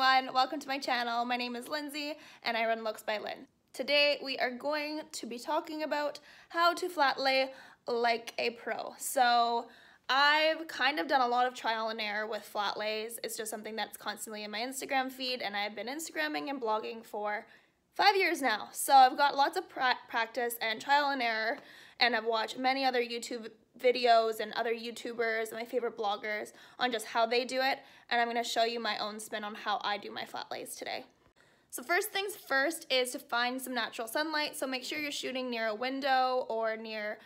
everyone, welcome to my channel. My name is Lindsay and I run Looks by Linds. Today we are going to be talking about how to flat lay like a pro. So I've kind of done a lot of trial and error with flat lays. It's just something that's constantly in my Instagram feed, and I've been Instagramming and blogging for 5 years now. So I've got lots of practice and trial and error, and I've watched many other YouTube videos and other YouTubers and my favorite bloggers on just how they do it, and I'm going to show you my own spin on how I do my flat lays today. So first things first is to find some natural sunlight. So make sure you're shooting near a window or near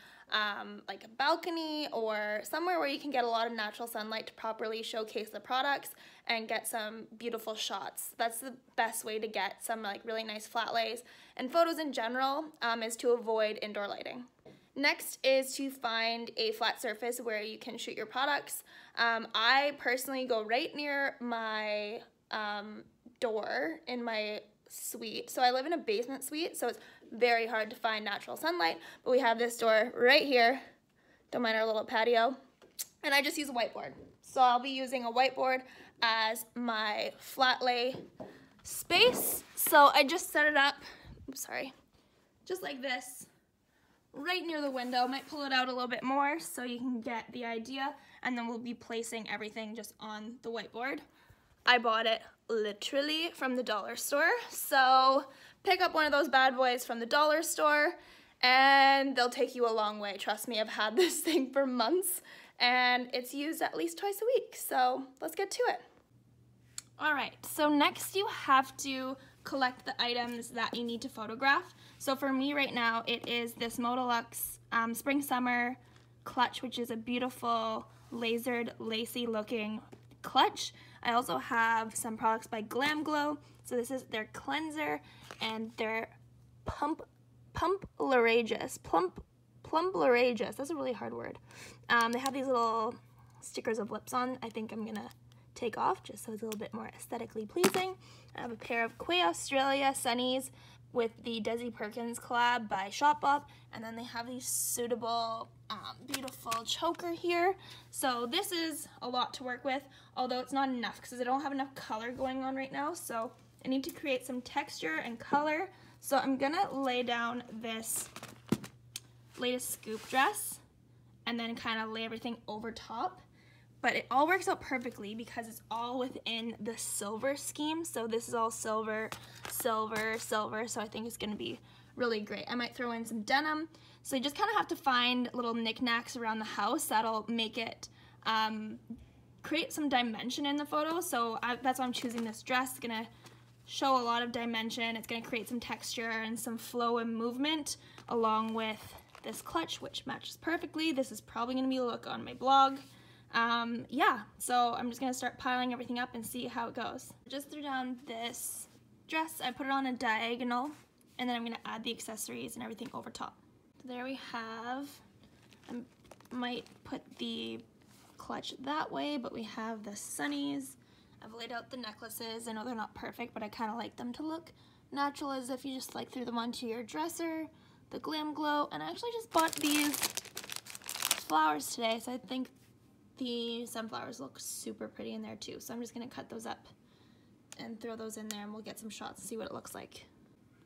like a balcony or somewhere where you can get a lot of natural sunlight to properly showcase the products and get some beautiful shots. That's the best way to get some like really nice flat lays and photos in general, is to avoid indoor lighting. Next is to find a flat surface where you can shoot your products. I personally go right near my door in my suite. So I live in a basement suite, so it's very hard to find natural sunlight, but we have this door right here. Don't mind our little patio. And I just use a whiteboard. So I'll be using a whiteboard as my flat lay space. So I just set it up, just like this, right near the window. Might pull it out a little bit more so you can get the idea, and then we'll be placing everything just on the whiteboard. I bought it literally from the dollar store, so pick up one of those bad boys from the dollar store and they'll take you a long way. Trust me, I've had this thing for months and it's used at least twice a week, so let's get to it. Alright, so next you have to collect the items that you need to photograph. So for me right now, it is this Modilux Spring Summer clutch, which is a beautiful lasered, lacy looking clutch. I also have some products by Glam Glow. So this is their cleanser and their Plumblerageous. That's a really hard word. They have these little stickers of lips on. I think I'm gonna take off just so it's a little bit more aesthetically pleasing. I have a pair of Quay Australia Sunnies with the Desi Perkins collab by Shopbop, and then they have these suitable, beautiful choker here. So this is a lot to work with, although it's not enough because I don't have enough color going on right now, so I need to create some texture and color. So I'm gonna lay down this latest scoop dress and then kind of lay everything over top. But it all works out perfectly because it's all within the silver scheme. So this is all silver, silver, silver. So I think it's gonna be really great. I might throw in some denim. So you just kind of have to find little knickknacks around the house that'll make it create some dimension in the photo. So that's why I'm choosing this dress. It's gonna show a lot of dimension. It's gonna create some texture and some flow and movement along with this clutch, which matches perfectly. This is probably gonna be a look on my blog. Yeah, so I'm just gonna start piling everything up and see how it goes. Just threw down this dress, I put it on a diagonal, and then I'm gonna add the accessories and everything over top. So there we have, I might put the clutch that way, but we have the sunnies. I've laid out the necklaces. I know they're not perfect, but I kind of like them to look natural, as if you just like threw them onto your dresser. The Glam Glow, and I actually just bought these flowers today, so I think the sunflowers look super pretty in there too. So I'm just gonna cut those up and throw those in there, and we'll get some shots and see what it looks like.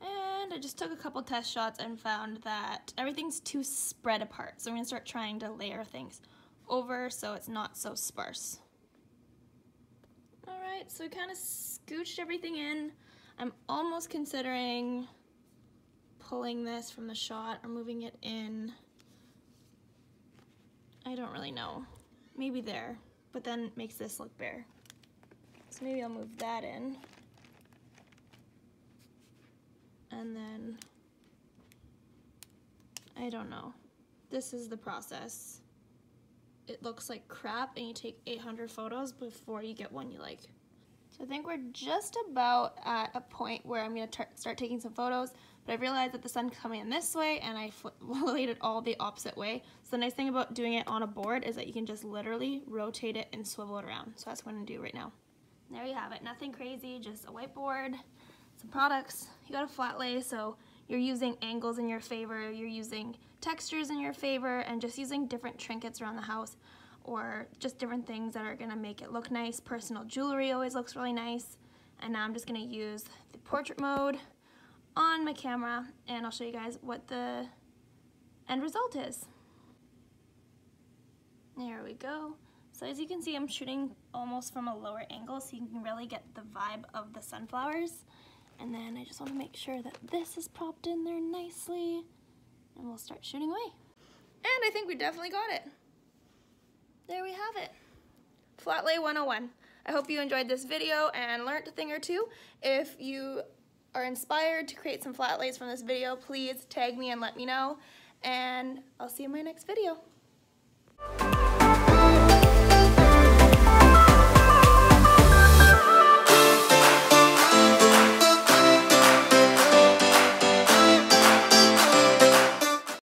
And I just took a couple test shots and found that everything's too spread apart. So I'm gonna start trying to layer things over so it's not so sparse. All right, so I kind of scooched everything in. I'm almost considering pulling this from the shot or moving it in. I don't really know. Maybe there, but then it makes this look bare. So maybe I'll move that in. And then, I don't know. This is the process. It looks like crap and you take 800 photos before you get one you like. So I think we're just about at a point where I'm gonna start taking some photos, but I realized that the sun's coming in this way and I laid it all the opposite way. So the nice thing about doing it on a board is that you can just literally rotate it and swivel it around. So that's what I'm gonna do right now. There you have it, nothing crazy, just a whiteboard, some products. You got a flat lay, so you're using angles in your favor, you're using textures in your favor, and just using different trinkets around the house or just different things that are gonna make it look nice. Personal jewelry always looks really nice. And now I'm just gonna use the portrait mode on my camera, and I'll show you guys what the end result is. There we go. So as you can see, I'm shooting almost from a lower angle so you can really get the vibe of the sunflowers. And then I just want to make sure that this is propped in there nicely, and we'll start shooting away. And I think we definitely got it. There we have it. FLATLAY 101. I hope you enjoyed this video and learned a thing or two. If you are inspired to create some flat lays from this video, please tag me and let me know. And I'll see you in my next video.